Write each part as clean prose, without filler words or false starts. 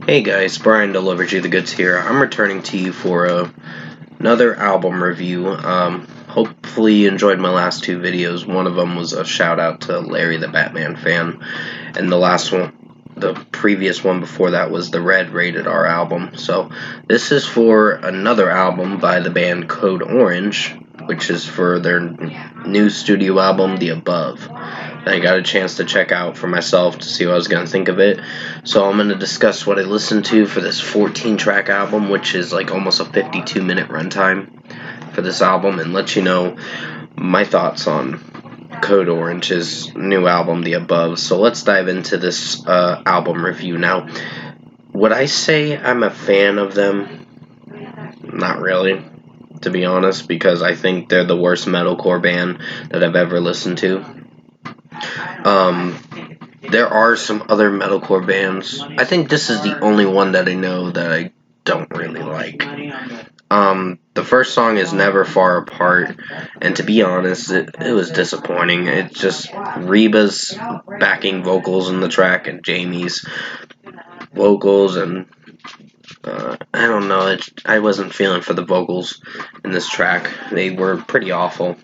Hey guys, Brian delivered you the goods here. I'm returning to you for another album review. Hopefully you enjoyed my last two videos. One of them was a shout out to Larry the Batman fan, and the previous one before that was the Red Rated R album. So this is for another album by the band Code Orange, which is for their new studio album, The Above. I got a chance to check out for myself to see what I was going to think of it. So I'm going to discuss what I listened to for this 14-track album, which is like almost a 52-minute runtime for this album, and let you know my thoughts on Code Orange's new album, The Above. So let's dive into this album review now. Would I say I'm a fan of them? Not really, to be honest, because I think they're the worst metalcore band that I've ever listened to. There are some other metalcore bands. I think this is the only one that I know that I don't really like. The first song is Never Far Apart, and to be honest, it was disappointing. It's just Reba's backing vocals in the track and Jamie's vocals, and I don't know, I wasn't feeling for the vocals in this track. They were pretty awful.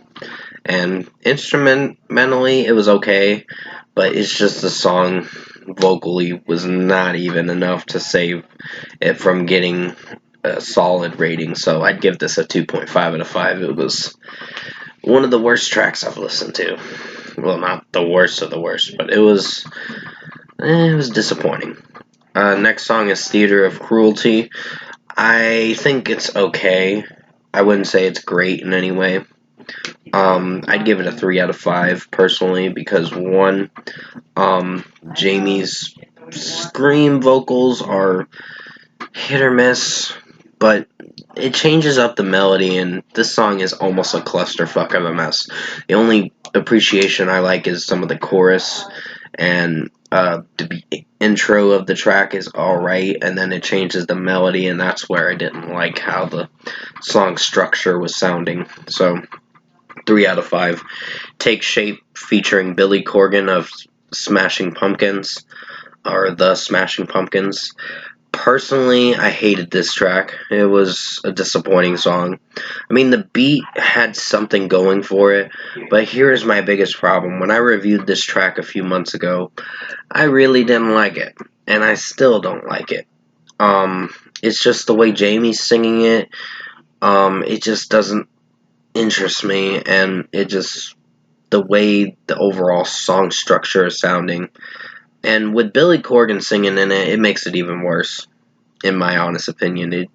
And instrumentally, it was okay, but it's just the song vocally was not even enough to save it from getting a solid rating. So I'd give this a 2.5 out of 5. It was one of the worst tracks I've listened to. Well, not the worst of the worst, but it was disappointing. Next song is Theater of Cruelty. I think it's okay. I wouldn't say it's great in any way. I'd give it a 3 out of 5 personally because one, Jamie's scream vocals are hit or miss, but it changes up the melody, and this song is almost a clusterfuck of a mess. The only appreciation I like is some of the chorus, and the intro of the track is alright, and then it changes the melody, and that's where I didn't like how the song structure was sounding. So 3 out of 5. Take Shape featuring Billy Corgan of Smashing Pumpkins, or The Smashing Pumpkins. Personally, I hated this track. It was a disappointing song. I mean, the beat had something going for it, but here's my biggest problem. When I reviewed this track a few months ago, I really didn't like it, and I still don't like it. It's just the way Jamie's singing it. It just doesn't interest me, and the way the overall song structure is sounding, and with Billy Corgan singing in it, it makes it even worse, in my honest opinion.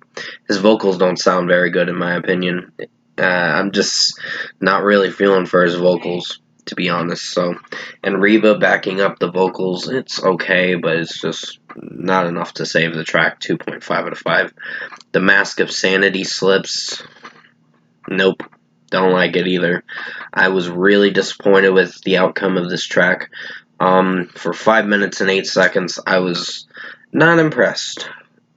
His vocals don't sound very good, in my opinion. I'm just not really feeling for his vocals, to be honest. So, and Reba backing up the vocals, it's okay, but it's just not enough to save the track. 2.5 out of 5. The Mask of Sanity slips. Nope. Don't like it either. I was really disappointed with the outcome of this track. For 5 minutes and 8 seconds, I was not impressed.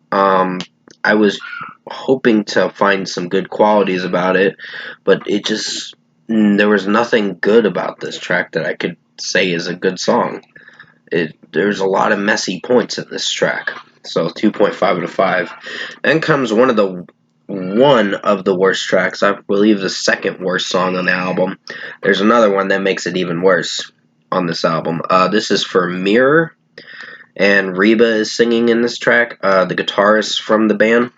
I was hoping to find some good qualities about it, but there was nothing good about this track that I could say is a good song. There's a lot of messy points in this track. So 2.5 out of 5. Then comes one of the worst tracks. I believe the second worst song on the album. There's another one that makes it even worse on this album. This is for Mirror, and Reba is singing in this track, the guitarist from the band.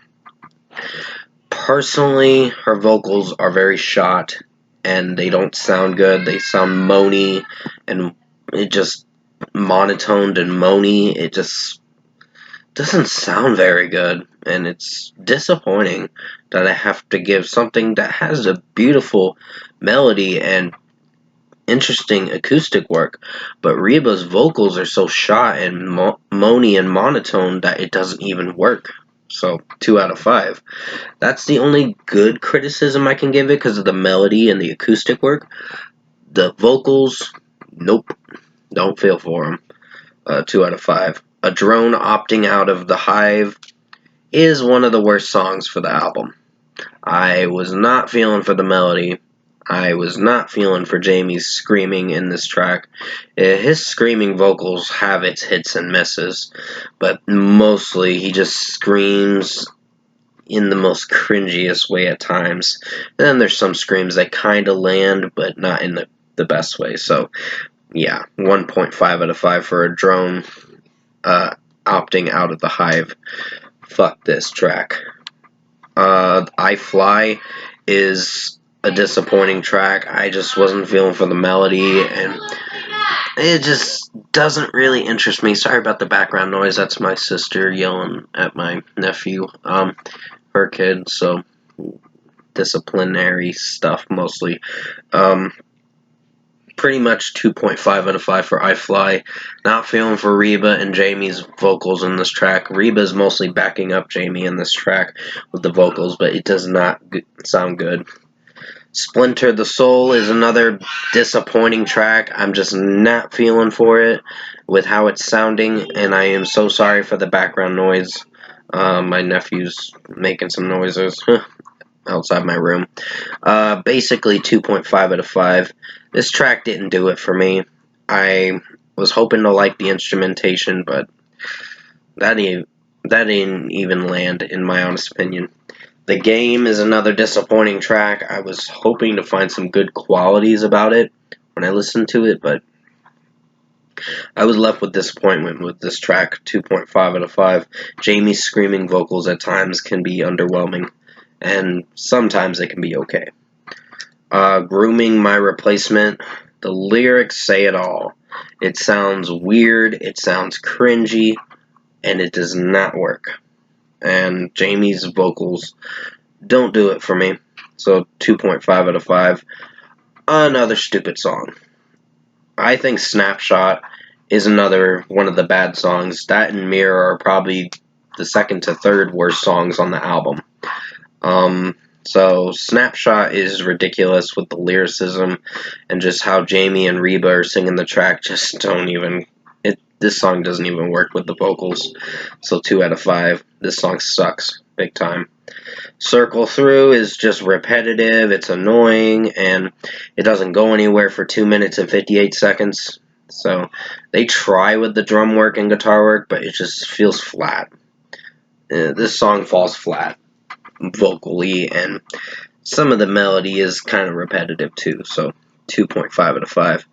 Personally, her vocals are very shot, and they don't sound good. They sound moany, and it just monotoned and moany. It just doesn't sound very good, and it's disappointing that I have to give something that has a beautiful melody and interesting acoustic work, but Reba's vocals are so shot and moany and monotone that it doesn't even work. So 2 out of 5. That's the only good criticism I can give it because of the melody and the acoustic work. The vocals, nope, don't feel for them. 2 out of 5. A Drone Opting Out of the Hive is one of the worst songs for the album. I was not feeling for the melody. I was not feeling for Jamie's screaming in this track. His screaming vocals have its hits and misses, but mostly he just screams in the most cringiest way at times. And then there's some screams that kind of land, but not in the best way. So, yeah, 1.5 out of 5 for a drone opting out of the hive. Fuck this track. I Fly is a disappointing track. I just wasn't feeling for the melody, and it just doesn't really interest me. Sorry about the background noise. That's my sister yelling at my nephew, her kid, so disciplinary stuff mostly. Pretty much 2.5 out of 5 for I Fly. Not feeling for Reba and Jamie's vocals in this track. Reba is mostly backing up Jamie in this track with the vocals, but it does not sound good. Splinter the Soul is another disappointing track. I'm just not feeling for it with how it's sounding, and I am so sorry for the background noise. My nephew's making some noises outside my room. Basically 2.5 out of 5. This track didn't do it for me. I was hoping to like the instrumentation, but that didn't even land, in my honest opinion. The Game is another disappointing track. I was hoping to find some good qualities about it when I listened to it, but I was left with disappointment with this track. 2.5 out of 5. Jamie's screaming vocals at times can be underwhelming, and sometimes they can be okay. Grooming My Replacement. The lyrics say it all. It sounds weird, it sounds cringy, and it does not work. And Jamie's vocals don't do it for me. So 2.5 out of 5. Another stupid song. I think Snapshot is another one of the bad songs. That and Mirror are probably the second to third worst songs on the album. So Snapshot is ridiculous with the lyricism and just how Jamie and Reba are singing the track just don't even... This song doesn't even work with the vocals. So 2 out of 5. This song sucks. Big time. Circle Through is just repetitive, it's annoying, and it doesn't go anywhere for 2 minutes and 58 seconds. So they try with the drum work and guitar work, but it just feels flat. This song falls flat vocally, and some of the melody is kind of repetitive too, so 2.5 out of 5.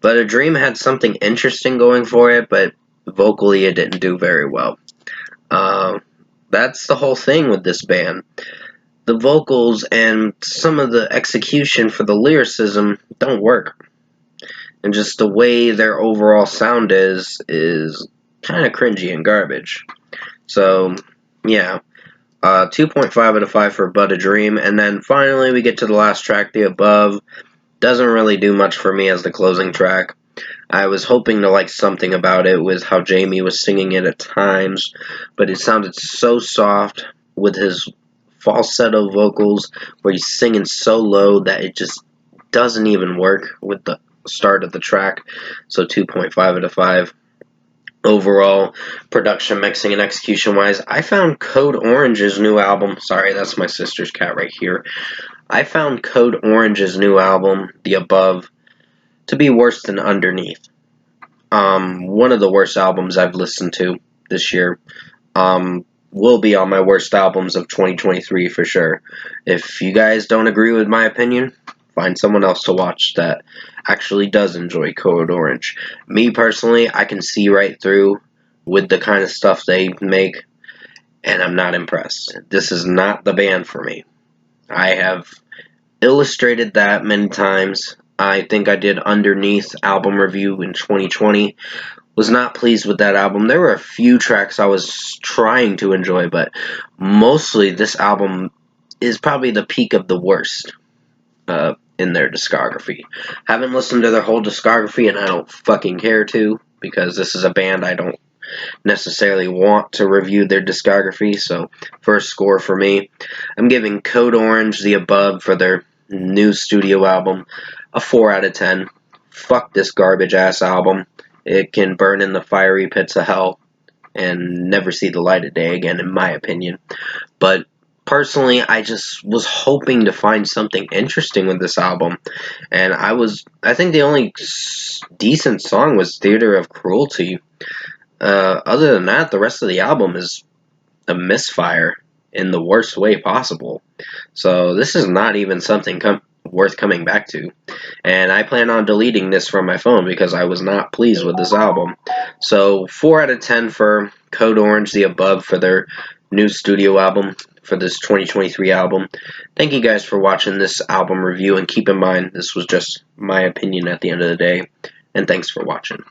But A Dream had something interesting going for it, but vocally it didn't do very well. That's the whole thing with this band. The vocals and some of the execution for the lyricism don't work. And just the way their overall sound is kind of cringy and garbage. So, yeah. 2.5 out of 5 for But a Dream. And then finally we get to the last track, The Above. Doesn't really do much for me as the closing track. I was hoping to like something about it with how Jamie was singing it at times, but it sounded so soft with his falsetto vocals where he's singing so low that it just doesn't even work with the start of the track. So 2.5 out of 5. Overall, production, mixing, and execution-wise, I found Code Orange's new album... Sorry, that's my sister's cat right here. I found Code Orange's new album, The Above, to be worse than Underneath. One of the worst albums I've listened to this year. Will be on my worst albums of 2023 for sure. If you guys don't agree with my opinion, find someone else to watch that actually does enjoy Code Orange. Me personally, I can see right through with the kind of stuff they make, and I'm not impressed. This is not the band for me. I have illustrated that many times. I think I did Underneath album review in 2020. Was not pleased with that album. There were a few tracks I was trying to enjoy, but mostly this album is probably the peak of the worst in their discography. Haven't listened to their whole discography, and I don't fucking care to, because this is a band I don't necessarily want to review their discography. So first score for me, I'm giving Code Orange, The Above, for their new studio album, a 4 out of 10. Fuck this garbage ass album. It can burn in the fiery pits of hell and never see the light of day again, in my opinion. But personally, I just was hoping to find something interesting with this album, and I think the only decent song was Theater of Cruelty. Other than that, the rest of the album is a misfire in the worst way possible. So this is not even something worth coming back to. And I plan on deleting this from my phone because I was not pleased with this album. So 4 out of 10 for Code Orange, the Above, for their new studio album, for this 2023 album. Thank you guys for watching this album review, and keep in mind this was just my opinion at the end of the day. And thanks for watching.